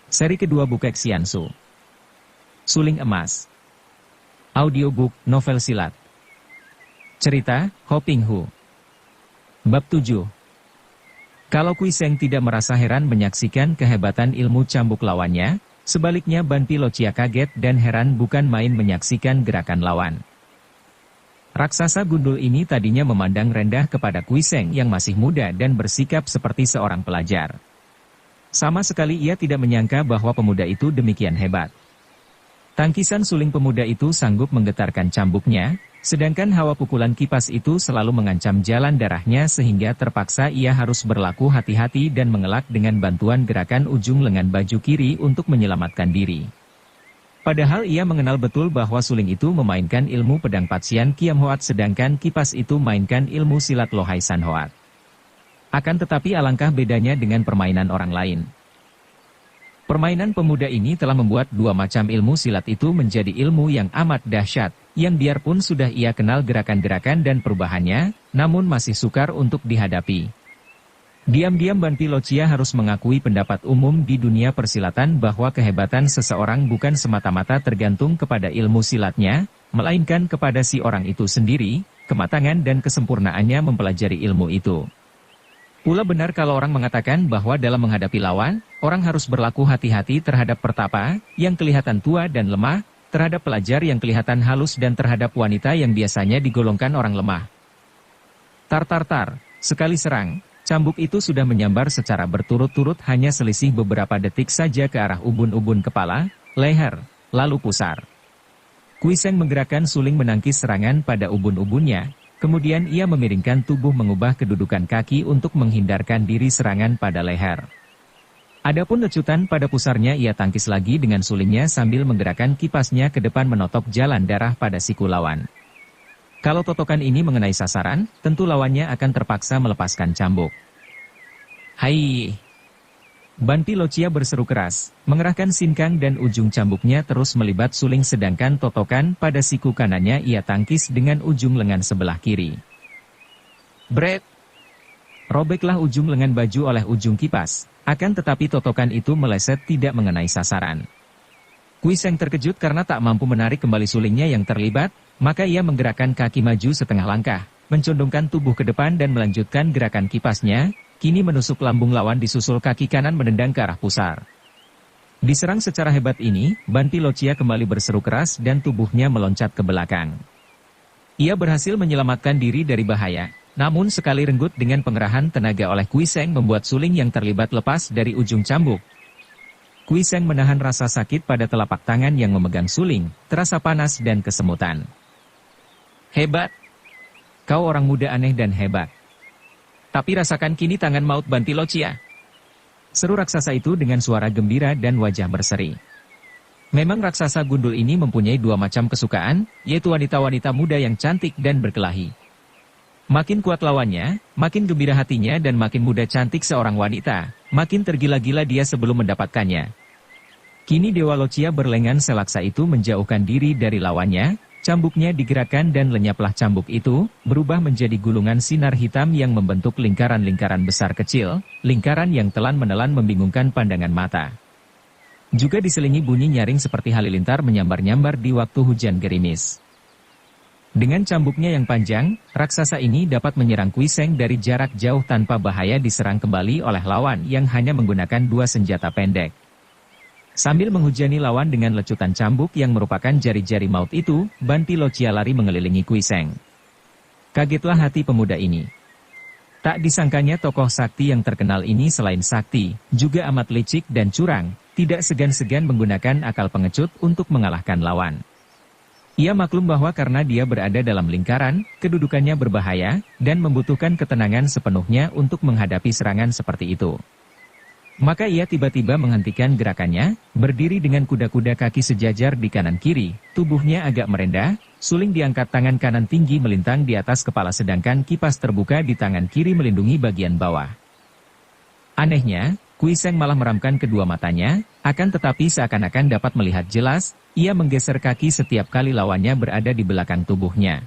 Seri kedua buku Xiansu. Suling Emas. Audiobook, novel silat. Cerita, Ho Ping Hu. Bab 7. Kalau Kui Seng tidak merasa heran menyaksikan kehebatan ilmu cambuk lawannya, sebaliknya Ban Pi Locia kaget dan heran bukan main menyaksikan gerakan lawan. Raksasa gundul ini tadinya memandang rendah kepada Kui Seng yang masih muda dan bersikap seperti seorang pelajar. Sama sekali ia tidak menyangka bahwa pemuda itu demikian hebat. Tangkisan suling pemuda itu sanggup menggetarkan cambuknya, sedangkan hawa pukulan kipas itu selalu mengancam jalan darahnya sehingga terpaksa ia harus berlaku hati-hati dan mengelak dengan bantuan gerakan ujung lengan baju kiri untuk menyelamatkan diri. Padahal ia mengenal betul bahwa suling itu memainkan ilmu pedang Patsian Kiam Hoat sedangkan kipas itu mainkan ilmu silat Lohai San Hoat. Akan tetapi alangkah bedanya dengan permainan orang lain. Permainan pemuda ini telah membuat dua macam ilmu silat itu menjadi ilmu yang amat dahsyat, yang biarpun sudah ia kenal gerakan-gerakan dan perubahannya, namun masih sukar untuk dihadapi. Diam-diam Ban Pi Locia harus mengakui pendapat umum di dunia persilatan bahwa kehebatan seseorang bukan semata-mata tergantung kepada ilmu silatnya, melainkan kepada si orang itu sendiri, kematangan dan kesempurnaannya mempelajari ilmu itu. Pula benar kalau orang mengatakan bahwa dalam menghadapi lawan, orang harus berlaku hati-hati terhadap pertapa, yang kelihatan tua dan lemah, terhadap pelajar yang kelihatan halus dan terhadap wanita yang biasanya digolongkan orang lemah. Tar, sekali serang, cambuk itu sudah menyambar secara berturut-turut hanya selisih beberapa detik saja ke arah ubun-ubun kepala, leher, lalu pusar. Kui Seng menggerakkan suling menangkis serangan pada ubun-ubunnya. Kemudian ia memiringkan tubuh mengubah kedudukan kaki untuk menghindarkan diri serangan pada leher. Adapun lecutan pada pusarnya ia tangkis lagi dengan sulingnya sambil menggerakkan kipasnya ke depan menotok jalan darah pada siku lawan. Kalau totokan ini mengenai sasaran, tentu lawannya akan terpaksa melepaskan cambuk. Hai! Ban Pi Locia berseru keras, mengerahkan sinkang dan ujung cambuknya terus melibat suling sedangkan totokan pada siku kanannya ia tangkis dengan ujung lengan sebelah kiri. Bret! Robeklah ujung lengan baju oleh ujung kipas, akan tetapi totokan itu meleset tidak mengenai sasaran. Kui Seng terkejut karena tak mampu menarik kembali sulingnya yang terlibat, maka ia menggerakkan kaki maju setengah langkah, mencondongkan tubuh ke depan dan melanjutkan gerakan kipasnya. Kini menusuk lambung lawan disusul kaki kanan menendang ke arah pusar. Diserang secara hebat ini, Ban Pi Locia kembali berseru keras dan tubuhnya meloncat ke belakang. Ia berhasil menyelamatkan diri dari bahaya, namun sekali renggut dengan pengerahan tenaga oleh Kui Seng membuat suling yang terlibat lepas dari ujung cambuk. Kui Seng menahan rasa sakit pada telapak tangan yang memegang suling, terasa panas dan kesemutan. Hebat! Kau orang muda aneh dan hebat. Tapi rasakan kini tangan maut Ban Pi Locia. Seru raksasa itu dengan suara gembira dan wajah berseri. Memang raksasa gundul ini mempunyai dua macam kesukaan, yaitu wanita-wanita muda yang cantik dan berkelahi. Makin kuat lawannya, makin gembira hatinya dan makin muda cantik seorang wanita, makin tergila-gila dia sebelum mendapatkannya. Kini Dewa Locia berlengan selaksa itu menjauhkan diri dari lawannya. Cambuknya digerakkan dan lenyaplah cambuk itu, berubah menjadi gulungan sinar hitam yang membentuk lingkaran-lingkaran besar kecil, lingkaran yang telan menelan membingungkan pandangan mata. Juga diselingi bunyi nyaring seperti halilintar menyambar-nyambar di waktu hujan gerimis. Dengan cambuknya yang panjang, raksasa ini dapat menyerang Kui Seng dari jarak jauh tanpa bahaya diserang kembali oleh lawan yang hanya menggunakan dua senjata pendek. Sambil menghujani lawan dengan lecutan cambuk yang merupakan jari-jari maut itu, Ban Pi Locia lari mengelilingi Kui Seng. Kagetlah hati pemuda ini. Tak disangkanya tokoh sakti yang terkenal ini selain sakti, juga amat licik dan curang, tidak segan-segan menggunakan akal pengecut untuk mengalahkan lawan. Ia maklum bahwa karena dia berada dalam lingkaran, kedudukannya berbahaya, dan membutuhkan ketenangan sepenuhnya untuk menghadapi serangan seperti itu. Maka ia tiba-tiba menghentikan gerakannya, berdiri dengan kuda-kuda kaki sejajar di kanan kiri, tubuhnya agak merendah, suling diangkat tangan kanan tinggi melintang di atas kepala sedangkan kipas terbuka di tangan kiri melindungi bagian bawah. Anehnya, Kui Seng malah meramkan kedua matanya, akan tetapi seakan-akan dapat melihat jelas, ia menggeser kaki setiap kali lawannya berada di belakang tubuhnya.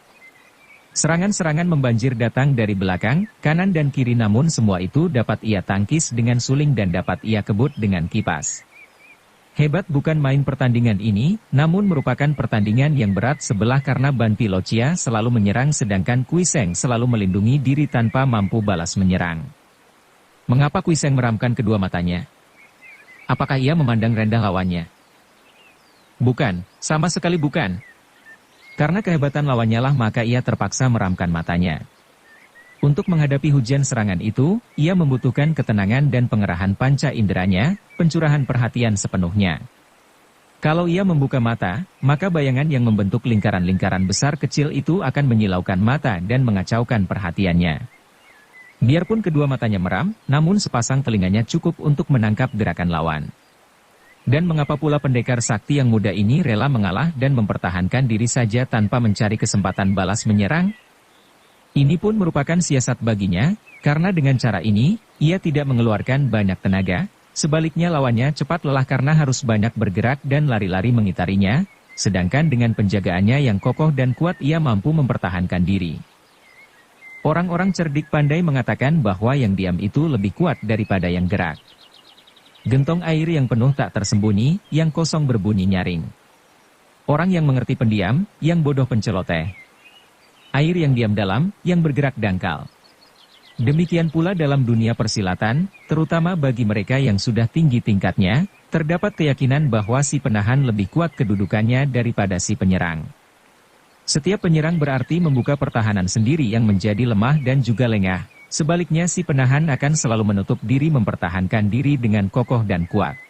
Serangan-serangan membanjir datang dari belakang, kanan dan kiri namun semua itu dapat ia tangkis dengan suling dan dapat ia kebut dengan kipas. Hebat bukan main pertandingan ini, namun merupakan pertandingan yang berat sebelah karena Ban Pilocia selalu menyerang sedangkan Kui Seng selalu melindungi diri tanpa mampu balas menyerang. Mengapa Kui Seng meramkan kedua matanya? Apakah ia memandang rendah lawannya? Bukan, sama sekali bukan. Karena kehebatan lawannya lah maka ia terpaksa meramkan matanya. Untuk menghadapi hujan serangan itu, ia membutuhkan ketenangan dan pengerahan panca inderanya, pencurahan perhatian sepenuhnya. Kalau ia membuka mata, maka bayangan yang membentuk lingkaran-lingkaran besar kecil itu akan menyilaukan mata dan mengacaukan perhatiannya. Biarpun kedua matanya meram, namun sepasang telinganya cukup untuk menangkap gerakan lawan. Dan mengapa pula pendekar sakti yang muda ini rela mengalah dan mempertahankan diri saja tanpa mencari kesempatan balas menyerang? Ini pun merupakan siasat baginya, karena dengan cara ini, ia tidak mengeluarkan banyak tenaga, sebaliknya lawannya cepat lelah karena harus banyak bergerak dan lari-lari mengitarinya, sedangkan dengan penjagaannya yang kokoh dan kuat ia mampu mempertahankan diri. Orang-orang cerdik pandai mengatakan bahwa yang diam itu lebih kuat daripada yang gerak. Gentong air yang penuh tak tersembunyi, yang kosong berbunyi nyaring. Orang yang mengerti pendiam, yang bodoh penceloteh. Air yang diam dalam, yang bergerak dangkal. Demikian pula dalam dunia persilatan, terutama bagi mereka yang sudah tinggi tingkatnya, terdapat keyakinan bahwa si penahan lebih kuat kedudukannya daripada si penyerang. Setiap penyerang berarti membuka pertahanan sendiri yang menjadi lemah dan juga lengah. Sebaliknya si penahan akan selalu menutup diri mempertahankan diri dengan kokoh dan kuat.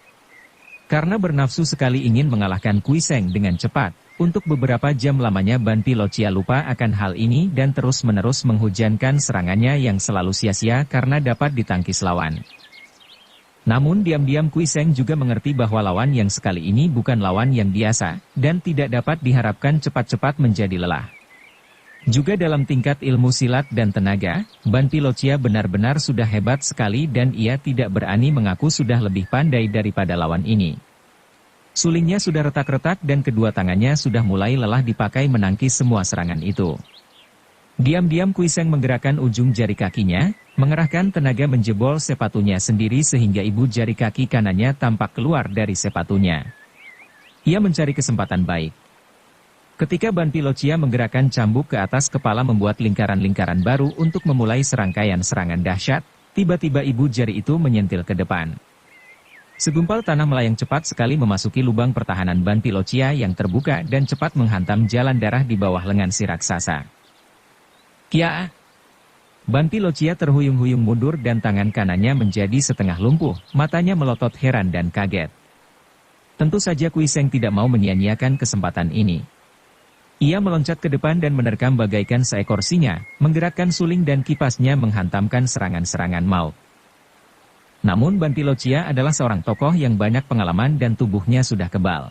Karena bernafsu sekali ingin mengalahkan Kui Seng dengan cepat, untuk beberapa jam lamanya Ban Pilocia lupa akan hal ini dan terus-menerus menghujankan serangannya yang selalu sia-sia karena dapat ditangkis lawan. Namun diam-diam Kui Seng juga mengerti bahwa lawan yang sekali ini bukan lawan yang biasa, dan tidak dapat diharapkan cepat-cepat menjadi lelah. Juga dalam tingkat ilmu silat dan tenaga, Ban Pilocia benar-benar sudah hebat sekali dan ia tidak berani mengaku sudah lebih pandai daripada lawan ini. Sulingnya sudah retak-retak dan kedua tangannya sudah mulai lelah dipakai menangkis semua serangan itu. Diam-diam Kui Seng menggerakkan ujung jari kakinya, mengerahkan tenaga menjebol sepatunya sendiri sehingga ibu jari kaki kanannya tampak keluar dari sepatunya. Ia mencari kesempatan baik. Ketika Ban Pilocia menggerakkan cambuk ke atas kepala membuat lingkaran-lingkaran baru untuk memulai serangkaian serangan dahsyat, tiba-tiba ibu jari itu menyentil ke depan. Segumpal tanah melayang cepat sekali memasuki lubang pertahanan Ban Pilocia yang terbuka dan cepat menghantam jalan darah di bawah lengan si raksasa. Kia! Ban Pilocia terhuyung-huyung mundur dan tangan kanannya menjadi setengah lumpuh, matanya melotot heran dan kaget. Tentu saja Kui Seng tidak mau menyia-nyiakan kesempatan ini. Ia meloncat ke depan dan menerkam bagaikan seekor singa, menggerakkan suling dan kipasnya menghantamkan serangan-serangan maut. Namun Ban Pilocia adalah seorang tokoh yang banyak pengalaman dan tubuhnya sudah kebal.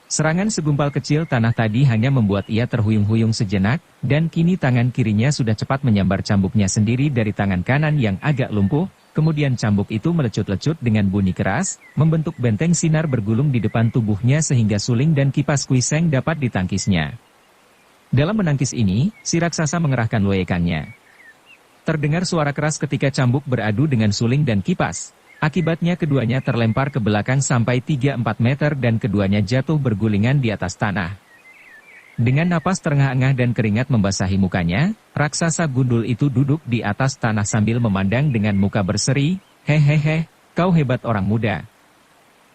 Serangan segumpal kecil tanah tadi hanya membuat ia terhuyung-huyung sejenak, dan kini tangan kirinya sudah cepat menyambar cambuknya sendiri dari tangan kanan yang agak lumpuh, kemudian cambuk itu melecut-lecut dengan bunyi keras, membentuk benteng sinar bergulung di depan tubuhnya sehingga suling dan kipas Kui Seng dapat ditangkisnya. Dalam menangkis ini, si raksasa mengerahkan loekannya. Terdengar suara keras ketika cambuk beradu dengan suling dan kipas. Akibatnya keduanya terlempar ke belakang sampai 3-4 meter dan keduanya jatuh bergulingan di atas tanah. Dengan napas terengah-engah dan keringat membasahi mukanya, raksasa gundul itu duduk di atas tanah sambil memandang dengan muka berseri, "Hehehe, kau hebat orang muda."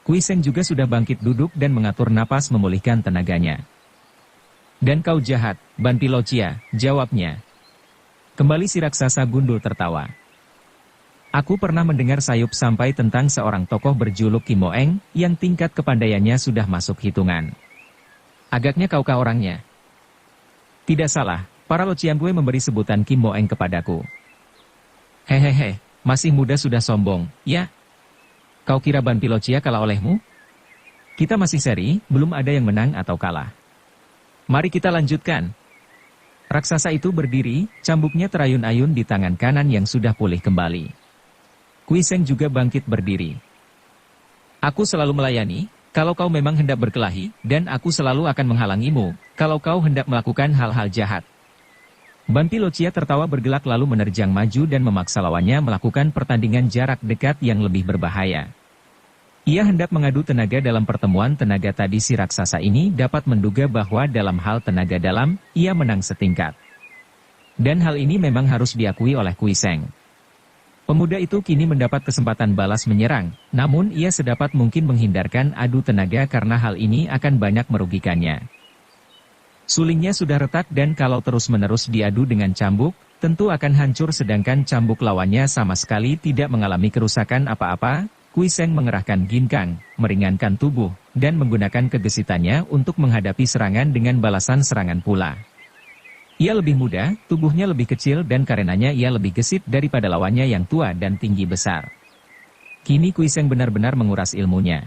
Kui Seng juga sudah bangkit duduk dan mengatur napas memulihkan tenaganya. "Dan kau jahat, Ban Pilocia," jawabnya. Kembali si raksasa gundul tertawa. "Aku pernah mendengar sayup sampai tentang seorang tokoh berjuluk Kim Moeng, yang tingkat kepandaiannya sudah masuk hitungan. Agaknya kaukah orangnya?" "Tidak salah, para Locianbue memberi sebutan Kim Moeng kepadaku." "Hehehe, masih muda sudah sombong, ya? Kau kira Ban Pilocia kalah olehmu? Kita masih seri, belum ada yang menang atau kalah. Mari kita lanjutkan." Raksasa itu berdiri, cambuknya terayun-ayun di tangan kanan yang sudah pulih kembali. Kui Seng juga bangkit berdiri. "Aku selalu melayani, kalau kau memang hendak berkelahi, dan aku selalu akan menghalangimu, kalau kau hendak melakukan hal-hal jahat." Ban Pilocia tertawa bergelak lalu menerjang maju dan memaksa lawannya melakukan pertandingan jarak dekat yang lebih berbahaya. Ia hendak mengadu tenaga dalam pertemuan tenaga tadi. Si raksasa ini dapat menduga bahwa dalam hal tenaga dalam, ia menang setingkat. Dan hal ini memang harus diakui oleh Kui Seng. Pemuda itu kini mendapat kesempatan balas menyerang, namun ia sedapat mungkin menghindarkan adu tenaga karena hal ini akan banyak merugikannya. Sulingnya sudah retak dan kalau terus-menerus diadu dengan cambuk, tentu akan hancur sedangkan cambuk lawannya sama sekali tidak mengalami kerusakan apa-apa. Kui Seng mengerahkan ginkang, meringankan tubuh, dan menggunakan kegesitannya untuk menghadapi serangan dengan balasan serangan pula. Ia lebih muda, tubuhnya lebih kecil dan karenanya ia lebih gesit daripada lawannya yang tua dan tinggi besar. Kini Kui Seng benar-benar menguras ilmunya.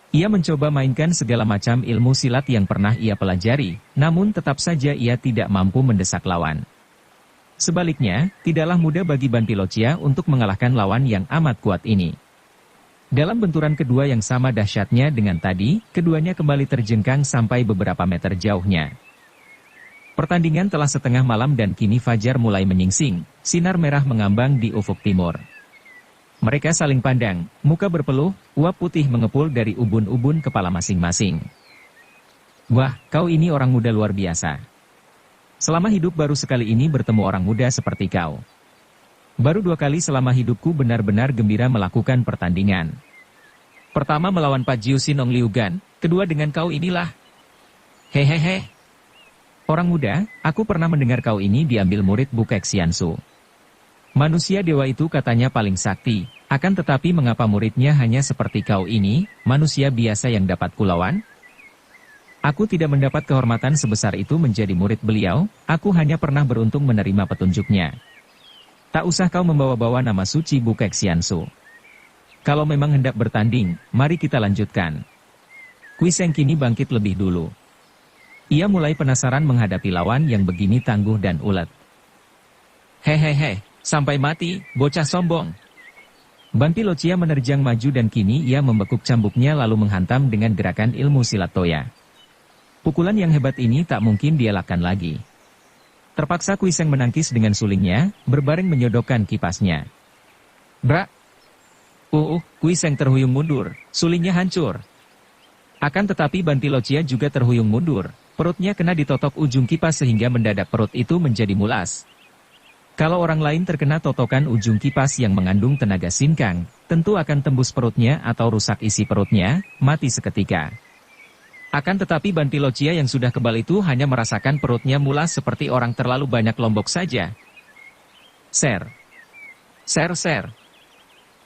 Ia mencoba mainkan segala macam ilmu silat yang pernah ia pelajari, namun tetap saja ia tidak mampu mendesak lawan. Sebaliknya, tidaklah mudah bagi Ban Pilocia untuk mengalahkan lawan yang amat kuat ini. Dalam benturan kedua yang sama dahsyatnya dengan tadi, keduanya kembali terjengkang sampai beberapa meter jauhnya. Pertandingan telah setengah malam dan kini fajar mulai menyingsing, sinar merah mengambang di ufuk timur. Mereka saling pandang, muka berpeluh, uap putih mengepul dari ubun-ubun kepala masing-masing. Wah, kau ini orang muda luar biasa. Selama hidup baru sekali ini bertemu orang muda seperti kau. Baru 2 kali selama hidupku benar-benar gembira melakukan pertandingan. Pertama melawan Pak Jiu Sinong Liu Gan, kedua dengan kau inilah. Hehehe. Orang muda, aku pernah mendengar kau ini diambil murid Bukek Xiansu. Manusia dewa itu katanya paling sakti, akan tetapi mengapa muridnya hanya seperti kau ini, manusia biasa yang dapat kulawan? Aku tidak mendapat kehormatan sebesar itu menjadi murid beliau, aku hanya pernah beruntung menerima petunjuknya. Tak usah kau membawa-bawa nama suci Bukek Xiansu. Kalau memang hendak bertanding, mari kita lanjutkan. Kui Seng kini bangkit lebih dulu. Ia mulai penasaran menghadapi lawan yang begini tangguh dan ulet. Hehehe, sampai mati, bocah sombong. Ban Pilocia menerjang maju dan kini ia membekuk cambuknya lalu menghantam dengan gerakan ilmu silat Toya. Pukulan yang hebat ini tak mungkin dielakkan lagi. Terpaksa Kui Seng menangkis dengan sulingnya, berbaring menyodokkan kipasnya. Brak! Kui Seng terhuyung mundur, sulingnya hancur. Akan tetapi Ban Pilocia juga terhuyung mundur, perutnya kena ditotok ujung kipas sehingga mendadak perut itu menjadi mulas. Kalau orang lain terkena totokan ujung kipas yang mengandung tenaga sinkang, tentu akan tembus perutnya atau rusak isi perutnya, mati seketika. Akan tetapi Ban Pilocia yang sudah kebal itu hanya merasakan perutnya mulas seperti orang terlalu banyak lombok saja. Ser.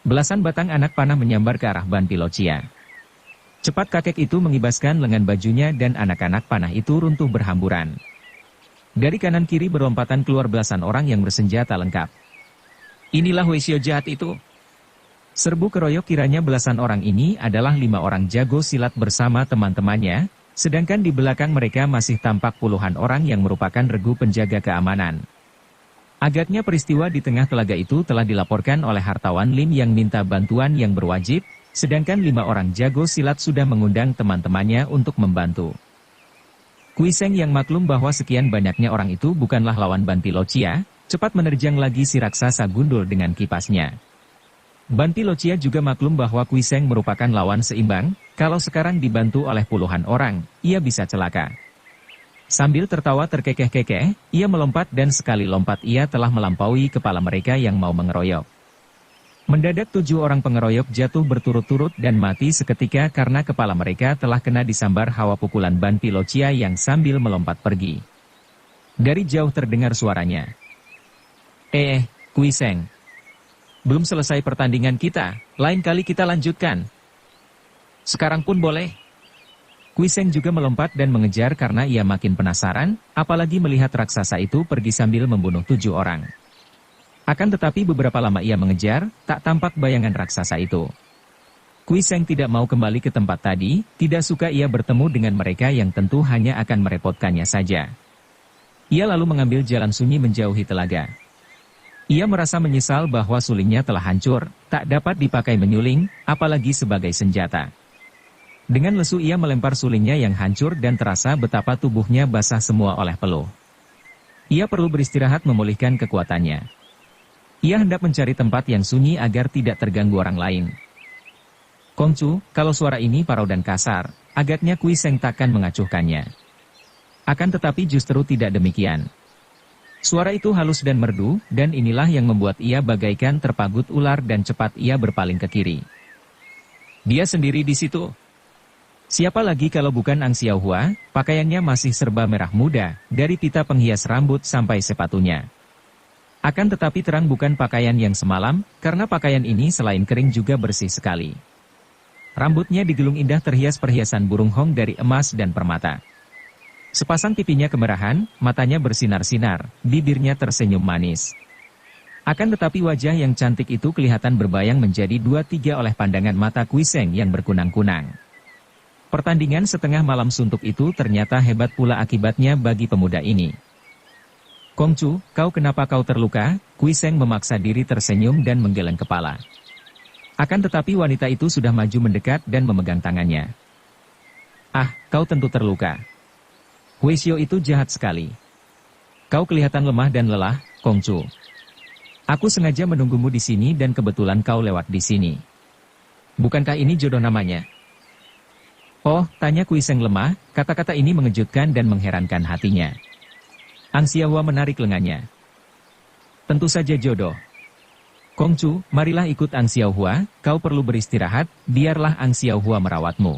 Belasan batang anak panah menyambar ke arah Ban Pilocia. Cepat kakek itu mengibaskan lengan bajunya dan anak-anak panah itu runtuh berhamburan. Dari kanan kiri berlompatan keluar belasan orang yang bersenjata lengkap. Inilah Weisio jahat itu. Serbu keroyok kiranya belasan orang ini adalah 5 orang jago silat bersama teman-temannya, sedangkan di belakang mereka masih tampak puluhan orang yang merupakan regu penjaga keamanan. Agaknya peristiwa di tengah telaga itu telah dilaporkan oleh hartawan Lim yang minta bantuan yang berwajib, sedangkan 5 orang jago silat sudah mengundang teman-temannya untuk membantu. Kui Seng yang maklum bahwa sekian banyaknya orang itu bukanlah lawan Ban Pilocia, cepat menerjang lagi si raksasa gundul dengan kipasnya. Ban Pilocia juga maklum bahwa Kui Seng merupakan lawan seimbang, kalau sekarang dibantu oleh puluhan orang, ia bisa celaka. Sambil tertawa terkekeh-kekeh, ia melompat dan sekali lompat ia telah melampaui kepala mereka yang mau mengeroyok. Mendadak 7 orang pengeroyok jatuh berturut-turut dan mati seketika karena kepala mereka telah kena disambar hawa pukulan Ban Pilocia yang sambil melompat pergi. Dari jauh terdengar suaranya. Kui Seng. Belum selesai pertandingan kita, lain kali kita lanjutkan. Sekarang pun boleh. Kui Seng juga melompat dan mengejar karena ia makin penasaran, apalagi melihat raksasa itu pergi sambil membunuh 7 orang. Akan tetapi beberapa lama ia mengejar, tak tampak bayangan raksasa itu. Kui Seng tidak mau kembali ke tempat tadi, tidak suka ia bertemu dengan mereka yang tentu hanya akan merepotkannya saja. Ia lalu mengambil jalan sunyi menjauhi telaga. Ia merasa menyesal bahwa sulingnya telah hancur, tak dapat dipakai menyuling, apalagi sebagai senjata. Dengan lesu ia melempar sulingnya yang hancur dan terasa betapa tubuhnya basah semua oleh peluh. Ia perlu beristirahat memulihkan kekuatannya. Ia hendak mencari tempat yang sunyi agar tidak terganggu orang lain. Kongcu, kalau suara ini parau dan kasar, agaknya Kui Seng takkan mengacuhkannya. Akan tetapi justru tidak demikian. Suara itu halus dan merdu, dan inilah yang membuat ia bagaikan terpagut ular dan cepat ia berpaling ke kiri. Dia sendiri di situ. Siapa lagi kalau bukan Ang Xiaohua, pakaiannya masih serba merah muda, dari pita penghias rambut sampai sepatunya. Akan tetapi terang bukan pakaian yang semalam, karena pakaian ini selain kering juga bersih sekali. Rambutnya digulung indah terhias perhiasan burung hong dari emas dan permata. Sepasang pipinya kemerahan, matanya bersinar-sinar, bibirnya tersenyum manis. Akan tetapi wajah yang cantik itu kelihatan berbayang menjadi 2-3 oleh pandangan mata Kui Seng yang berkunang-kunang. Pertandingan setengah malam suntuk itu ternyata hebat pula akibatnya bagi pemuda ini. Kongcu, kau kenapa kau terluka? Kui Seng memaksa diri tersenyum dan menggeleng kepala. Akan tetapi wanita itu sudah maju mendekat dan memegang tangannya. Ah, kau tentu terluka. Huisio itu jahat sekali. Kau kelihatan lemah dan lelah, Kongcu. Aku sengaja menunggumu di sini dan kebetulan kau lewat di sini. Bukankah ini jodoh namanya? Oh, tanya Kui Seng lemah, kata-kata ini mengejutkan dan mengherankan hatinya. Ang Xiaohua menarik lengannya. Tentu saja jodoh. Kongcu, marilah ikut Ang Xiaohua, kau perlu beristirahat, biarlah Ang Xiaohua merawatmu.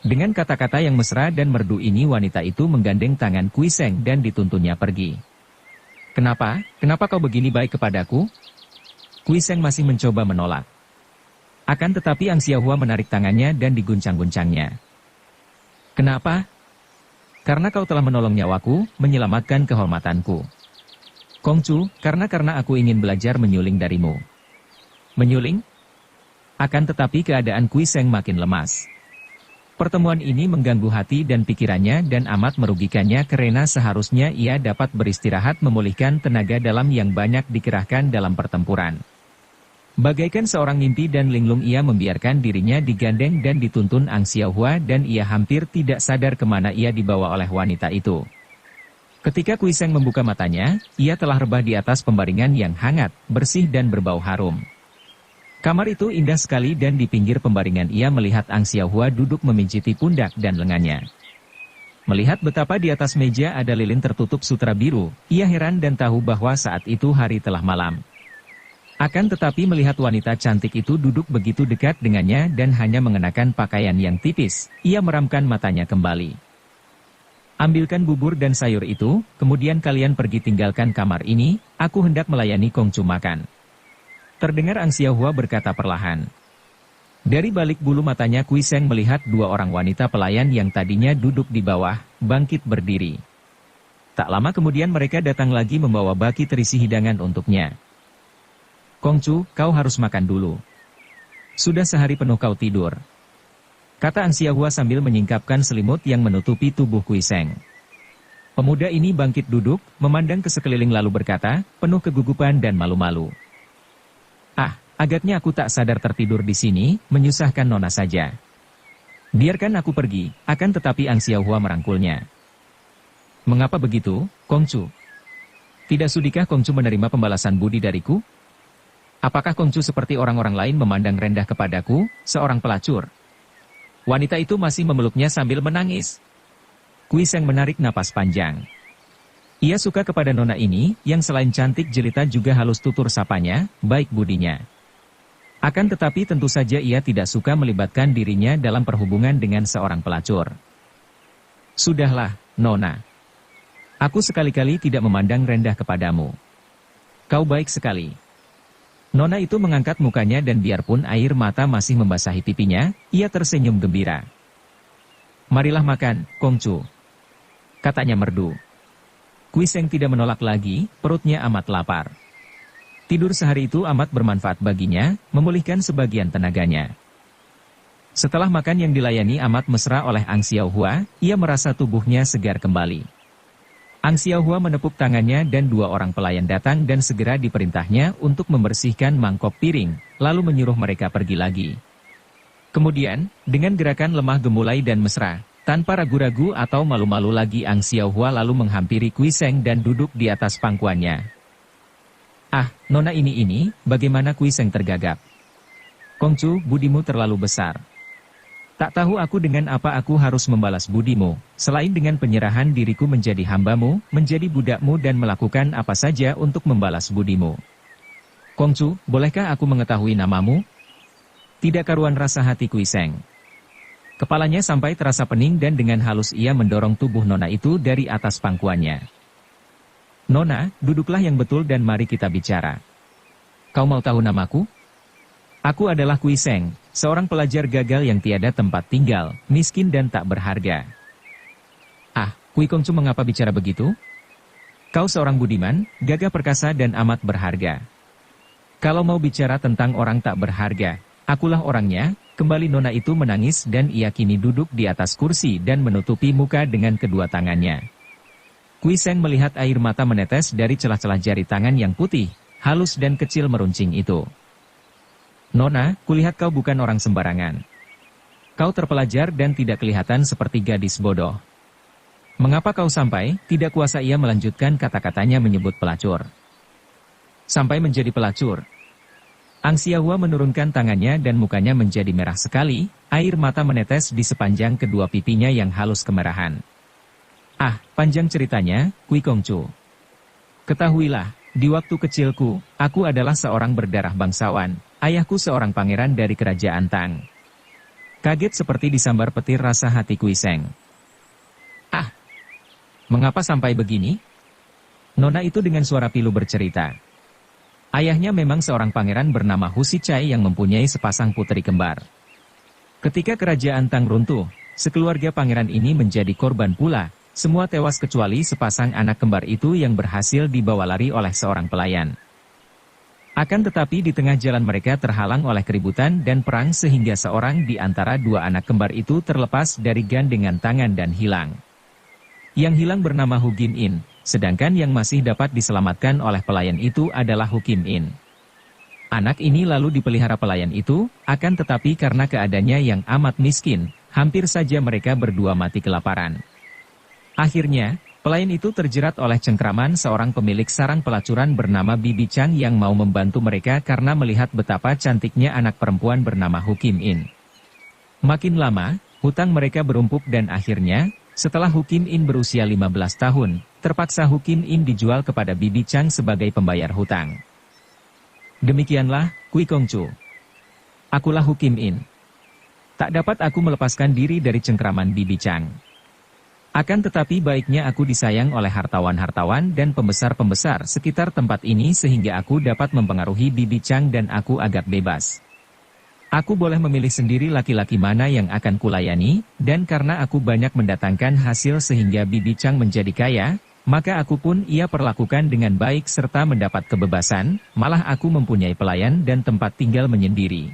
Dengan kata-kata yang mesra dan merdu ini wanita itu menggandeng tangan Kui Seng dan dituntunnya pergi. Kenapa? Kenapa kau begini baik kepadaku? Kui Seng masih mencoba menolak. Akan tetapi Ang Xiaohua menarik tangannya dan diguncang-guncangnya. Kenapa? Karena kau telah menolong nyawaku, menyelamatkan kehormatanku. Kongcu, karena aku ingin belajar menyuling darimu. Menyuling? Akan tetapi keadaan Kui Seng makin lemas. Pertemuan ini mengganggu hati dan pikirannya dan amat merugikannya karena seharusnya ia dapat beristirahat memulihkan tenaga dalam yang banyak dikerahkan dalam pertempuran. Bagaikan seorang mimpi dan linglung ia membiarkan dirinya digandeng dan dituntun Ang Xiaohua dan ia hampir tidak sadar kemana ia dibawa oleh wanita itu. Ketika Kui Seng membuka matanya, ia telah rebah di atas pembaringan yang hangat, bersih dan berbau harum. Kamar itu indah sekali dan di pinggir pembaringan ia melihat Ang Xiaohua duduk memijiti pundak dan lengannya. Melihat betapa di atas meja ada lilin tertutup sutra biru, ia heran dan tahu bahwa saat itu hari telah malam. Akan tetapi melihat wanita cantik itu duduk begitu dekat dengannya dan hanya mengenakan pakaian yang tipis, ia meramkan matanya kembali. Ambilkan bubur dan sayur itu, kemudian kalian pergi tinggalkan kamar ini, aku hendak melayani Kongcu makan. Terdengar Ang Xiaohua berkata perlahan. Dari balik bulu matanya Kui Seng melihat 2 orang wanita pelayan yang tadinya duduk di bawah, bangkit berdiri. Tak lama kemudian mereka datang lagi membawa baki terisi hidangan untuknya. Kongcu, kau harus makan dulu. Sudah sehari penuh kau tidur. Kata Ang Xiaohua sambil menyingkapkan selimut yang menutupi tubuh Kui Seng. Pemuda ini bangkit duduk, memandang ke sekeliling lalu berkata, penuh kegugupan dan malu-malu. Ah, agaknya aku tak sadar tertidur di sini, menyusahkan nona saja. Biarkan aku pergi, akan tetapi Ang Xiaohua merangkulnya. Mengapa begitu, Kongcu? Tidak sudikah Kongcu menerima pembalasan budi dariku? Apakah Kongcu seperti orang-orang lain memandang rendah kepadaku, seorang pelacur? Wanita itu masih memeluknya sambil menangis. Kui Seng menarik napas panjang. Ia suka kepada nona ini, yang selain cantik jelita juga halus tutur sapanya, baik budinya. Akan tetapi tentu saja ia tidak suka melibatkan dirinya dalam perhubungan dengan seorang pelacur. Sudahlah, nona. Aku sekali-kali tidak memandang rendah kepadamu. Kau baik sekali. Nona itu mengangkat mukanya dan biarpun air mata masih membasahi pipinya, ia tersenyum gembira. Marilah makan, Kongcu. Katanya merdu. Kui Seng tidak menolak lagi, perutnya amat lapar. Tidur sehari itu amat bermanfaat baginya, memulihkan sebagian tenaganya. Setelah makan yang dilayani amat mesra oleh Ang Xiaohua, ia merasa tubuhnya segar kembali. Ang Xiaohua menepuk tangannya dan 2 orang pelayan datang dan segera diperintahnya untuk membersihkan mangkok piring, lalu menyuruh mereka pergi lagi. Kemudian, dengan gerakan lemah gemulai dan mesra, tanpa ragu-ragu atau malu-malu lagi Ang Xiaohua lalu menghampiri Kui Seng dan duduk di atas pangkuannya. Ah, nona ini, bagaimana? Kui Seng tergagap. Kongcu, budimu terlalu besar. Tak tahu aku dengan apa aku harus membalas budimu, selain dengan penyerahan diriku menjadi hambamu, menjadi budakmu dan melakukan apa saja untuk membalas budimu. Kongcu, bolehkah aku mengetahui namamu? Tidak karuan rasa hati Kui Seng. Kepalanya sampai terasa pening dan dengan halus ia mendorong tubuh Nona itu dari atas pangkuannya. Nona, duduklah yang betul dan mari kita bicara. Kau mau tahu namaku? Aku adalah Kui Seng, seorang pelajar gagal yang tiada tempat tinggal, miskin dan tak berharga. Ah, Kui Kongcu mengapa bicara begitu? Kau seorang budiman, gagah perkasa dan amat berharga. Kalau mau bicara tentang orang tak berharga, akulah orangnya. Kembali Nona itu menangis dan ia kini duduk di atas kursi dan menutupi muka dengan kedua tangannya. Kui Seng melihat air mata menetes dari celah-celah jari tangan yang putih, halus dan kecil meruncing itu. Nona, kulihat kau bukan orang sembarangan. Kau terpelajar dan tidak kelihatan seperti gadis bodoh. Mengapa kau sampai, tidak kuasa ia melanjutkan kata-katanya menyebut pelacur. Sampai menjadi pelacur. Ang Xiahua menurunkan tangannya dan mukanya menjadi merah sekali, air mata menetes di sepanjang kedua pipinya yang halus kemerahan. Ah, panjang ceritanya, Kui Kongcu. Ketahuilah, di waktu kecilku, aku adalah seorang berdarah bangsawan, ayahku seorang pangeran dari kerajaan Tang. Kaget seperti disambar petir rasa hati Kui Seng. Ah, mengapa sampai begini? Nona itu dengan suara pilu bercerita. Ayahnya memang seorang pangeran bernama Hu Sichai yang mempunyai sepasang putri kembar. Ketika kerajaan Tang runtuh, sekeluarga pangeran ini menjadi korban pula, semua tewas kecuali sepasang anak kembar itu yang berhasil dibawa lari oleh seorang pelayan. Akan tetapi di tengah jalan mereka terhalang oleh keributan dan perang sehingga seorang di antara dua anak kembar itu terlepas dari gandengan tangan dan hilang. Yang hilang bernama Hu Gim In. Sedangkan yang masih dapat diselamatkan oleh pelayan itu adalah Hu Kim In. Anak ini lalu dipelihara pelayan itu, akan tetapi karena keadaannya yang amat miskin, hampir saja mereka berdua mati kelaparan. Akhirnya, pelayan itu terjerat oleh cengkraman seorang pemilik sarang pelacuran bernama Bibi Chang yang mau membantu mereka karena melihat betapa cantiknya anak perempuan bernama Hu Kim In. Makin lama, hutang mereka berumpuk dan akhirnya, setelah Hu Kim In berusia 15 tahun, terpaksa Hu Kim In dijual kepada Bibi Chang sebagai pembayar hutang. Demikianlah, Kui Kongcu. Akulah Hu Kim In. Tak dapat aku melepaskan diri dari cengkraman Bibi Chang. Akan tetapi baiknya aku disayang oleh hartawan-hartawan dan pembesar-pembesar sekitar tempat ini sehingga aku dapat mempengaruhi Bibi Chang dan aku agak bebas. Aku boleh memilih sendiri laki-laki mana yang akan kulayani, dan karena aku banyak mendatangkan hasil sehingga Bibi Chang menjadi kaya, maka aku pun ia perlakukan dengan baik serta mendapat kebebasan, malah aku mempunyai pelayan dan tempat tinggal menyendiri.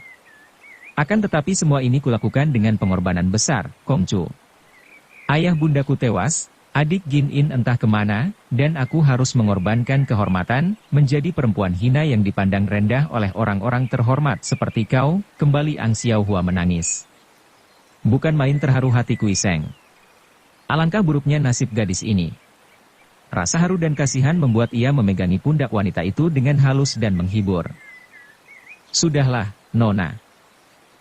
Akan tetapi semua ini kulakukan dengan pengorbanan besar, Kongcu. Ayah bundaku tewas, adik Gin In entah kemana, dan aku harus mengorbankan kehormatan, menjadi perempuan hina yang dipandang rendah oleh orang-orang terhormat seperti kau, kembali Ang Xiahua menangis. Bukan main terharu hati Kui Seng. Alangkah buruknya nasib gadis ini. Rasa haru dan kasihan membuat ia memegangi pundak wanita itu dengan halus dan menghibur. Sudahlah, Nona.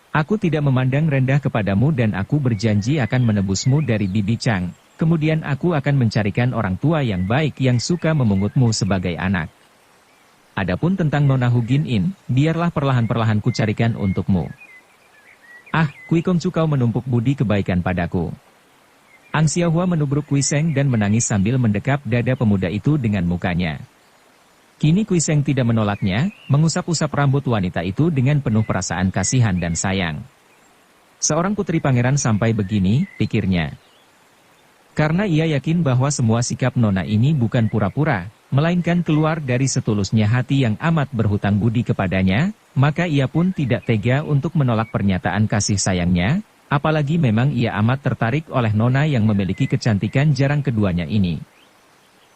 Aku tidak memandang rendah kepadamu dan aku berjanji akan menebusmu dari Bibi Chang. Kemudian aku akan mencarikan orang tua yang baik yang suka memungutmu sebagai anak. Adapun tentang Nona Hu Gin In, biarlah perlahan-perlahan kucarikan untukmu. Ah, Kui Kongcu kau menumpuk budi kebaikan padaku. Ang Xiahua menubruk Kui Seng dan menangis sambil mendekap dada pemuda itu dengan mukanya. Kini Kui Seng tidak menolaknya, mengusap-usap rambut wanita itu dengan penuh perasaan kasihan dan sayang. Seorang putri pangeran sampai begini, pikirnya. Karena ia yakin bahwa semua sikap Nona ini bukan pura-pura, melainkan keluar dari setulusnya hati yang amat berhutang budi kepadanya, maka ia pun tidak tega untuk menolak pernyataan kasih sayangnya, apalagi memang ia amat tertarik oleh Nona yang memiliki kecantikan jarang keduanya ini.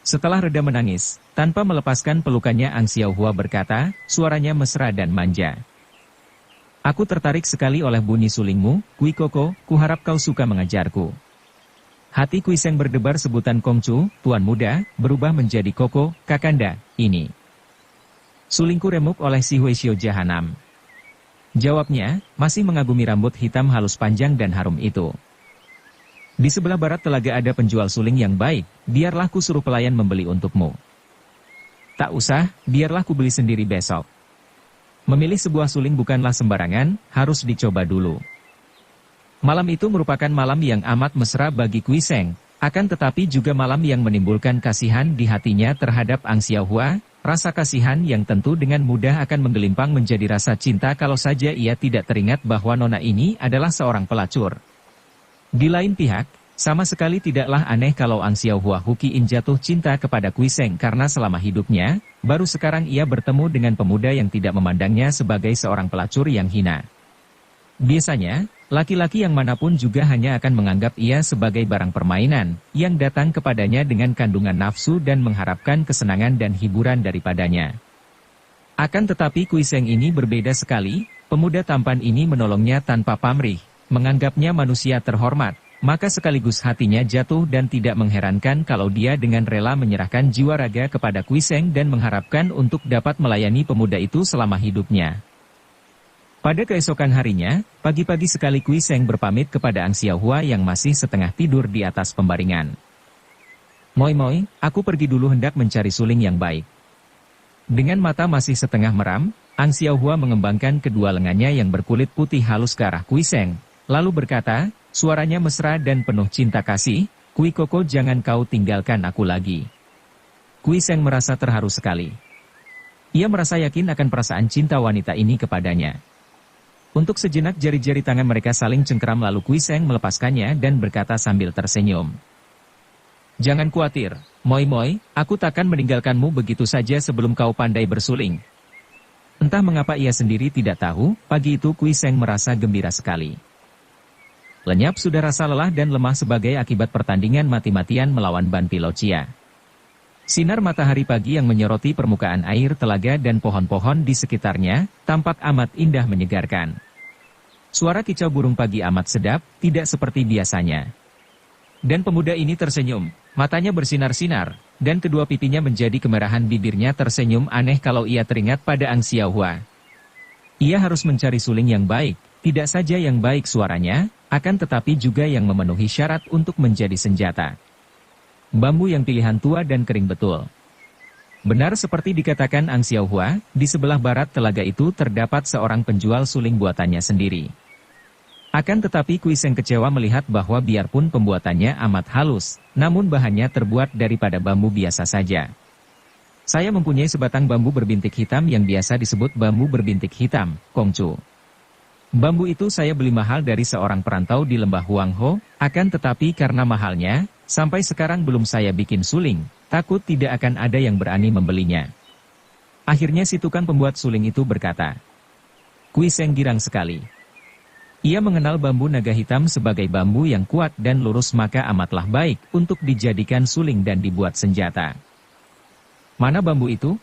Setelah reda menangis, tanpa melepaskan pelukannya Ang Xiahua berkata, suaranya mesra dan manja. Aku tertarik sekali oleh bunyi sulingmu, Kui Koko, kuharap kau suka mengajarku. Hati Kui Seng berdebar sebutan Kongcu, tuan muda, berubah menjadi Koko, kakanda, ini. Sulingku remuk oleh si Hueshio Jahanam. Jawabnya, masih mengagumi rambut hitam halus panjang dan harum itu. Di sebelah barat telaga ada penjual suling yang baik, biarlah ku suruh pelayan membeli untukmu. Tak usah, biarlah ku beli sendiri besok. Memilih sebuah suling bukanlah sembarangan, harus dicoba dulu. Malam itu merupakan malam yang amat mesra bagi Kui Seng, akan tetapi juga malam yang menimbulkan kasihan di hatinya terhadap Ang Xiaohua, rasa kasihan yang tentu dengan mudah akan menggelimpang menjadi rasa cinta kalau saja ia tidak teringat bahwa nona ini adalah seorang pelacur. Di lain pihak, sama sekali tidaklah aneh kalau Ang Xiaohua Hukiin jatuh cinta kepada Kui Seng karena selama hidupnya, baru sekarang ia bertemu dengan pemuda yang tidak memandangnya sebagai seorang pelacur yang hina. Biasanya, laki-laki yang manapun juga hanya akan menganggap ia sebagai barang permainan, yang datang kepadanya dengan kandungan nafsu dan mengharapkan kesenangan dan hiburan daripadanya. Akan tetapi Kui Seng ini berbeda sekali, pemuda tampan ini menolongnya tanpa pamrih, menganggapnya manusia terhormat, maka sekaligus hatinya jatuh dan tidak mengherankan kalau dia dengan rela menyerahkan jiwa raga kepada Kui Seng dan mengharapkan untuk dapat melayani pemuda itu selama hidupnya. Pada keesokan harinya, pagi-pagi sekali Kui Seng berpamit kepada Ang Xiaohua yang masih setengah tidur di atas pembaringan. Moi, aku pergi dulu hendak mencari suling yang baik. Dengan mata masih setengah meram, Ang Xiaohua mengembangkan kedua lengannya yang berkulit putih halus ke arah Kui Seng, lalu berkata, suaranya mesra dan penuh cinta kasih, Kui Koko jangan kau tinggalkan aku lagi. Kui Seng merasa terharu sekali. Ia merasa yakin akan perasaan cinta wanita ini kepadanya. Untuk sejenak jari-jari tangan mereka saling cengkeram lalu Kui Seng melepaskannya dan berkata sambil tersenyum. Jangan khawatir, Moi, aku takkan meninggalkanmu begitu saja sebelum kau pandai bersuling. Entah mengapa ia sendiri tidak tahu, pagi itu Kui Seng merasa gembira sekali. Lenyap sudah rasa lelah dan lemah sebagai akibat pertandingan mati-matian melawan Ban Pilocia. Sinar matahari pagi yang menyoroti permukaan air telaga dan pohon-pohon di sekitarnya, tampak amat indah menyegarkan. Suara kicau burung pagi amat sedap, tidak seperti biasanya. Dan pemuda ini tersenyum, matanya bersinar-sinar, dan kedua pipinya menjadi kemerahan bibirnya tersenyum aneh kalau ia teringat pada Ang Xiaohua. Ia harus mencari suling yang baik, tidak saja yang baik suaranya, akan tetapi juga yang memenuhi syarat untuk menjadi senjata. Bambu yang pilihan tua dan kering betul. Benar seperti dikatakan Ang Xiaohua, di sebelah barat telaga itu terdapat seorang penjual suling buatannya sendiri. Akan tetapi Kui Seng kecewa melihat bahwa biarpun pembuatannya amat halus, namun bahannya terbuat daripada bambu biasa saja. Saya mempunyai sebatang bambu berbintik hitam yang biasa disebut bambu berbintik hitam, Kongcu. Bambu itu saya beli mahal dari seorang perantau di lembah Huangho, akan tetapi karena mahalnya, sampai sekarang belum saya bikin suling, takut tidak akan ada yang berani membelinya. Akhirnya si tukang pembuat suling itu berkata. Kui Seng girang sekali. Ia mengenal bambu naga hitam sebagai bambu yang kuat dan lurus maka amatlah baik untuk dijadikan suling dan dibuat senjata. Mana bambu itu?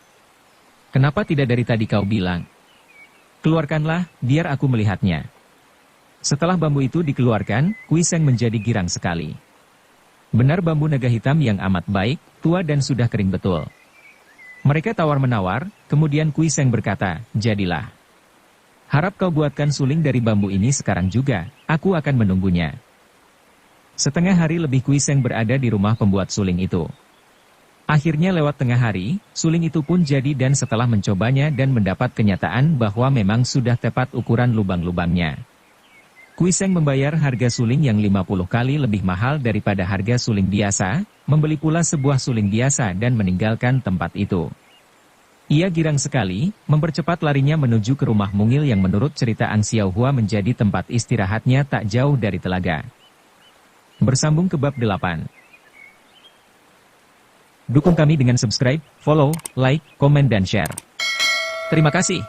Kenapa tidak dari tadi kau bilang? Keluarkanlah, biar aku melihatnya. Setelah bambu itu dikeluarkan, Kui Seng menjadi girang sekali. Benar bambu naga hitam yang amat baik, tua dan sudah kering betul. Mereka tawar-menawar, kemudian Kui Seng berkata, jadilah. Harap kau buatkan suling dari bambu ini sekarang juga, aku akan menunggunya. Setengah hari lebih Kui Seng berada di rumah pembuat suling itu. Akhirnya lewat tengah hari, suling itu pun jadi dan setelah mencobanya dan mendapat kenyataan bahwa memang sudah tepat ukuran lubang-lubangnya. Kui Seng membayar harga suling yang 50 kali lebih mahal daripada harga suling biasa, membeli pula sebuah suling biasa dan meninggalkan tempat itu. Ia girang sekali, mempercepat larinya menuju ke rumah mungil yang menurut cerita Ang Xiaohua menjadi tempat istirahatnya tak jauh dari telaga. Bersambung ke bab 8. Dukung kami dengan subscribe, follow, like, komen dan share. Terima kasih.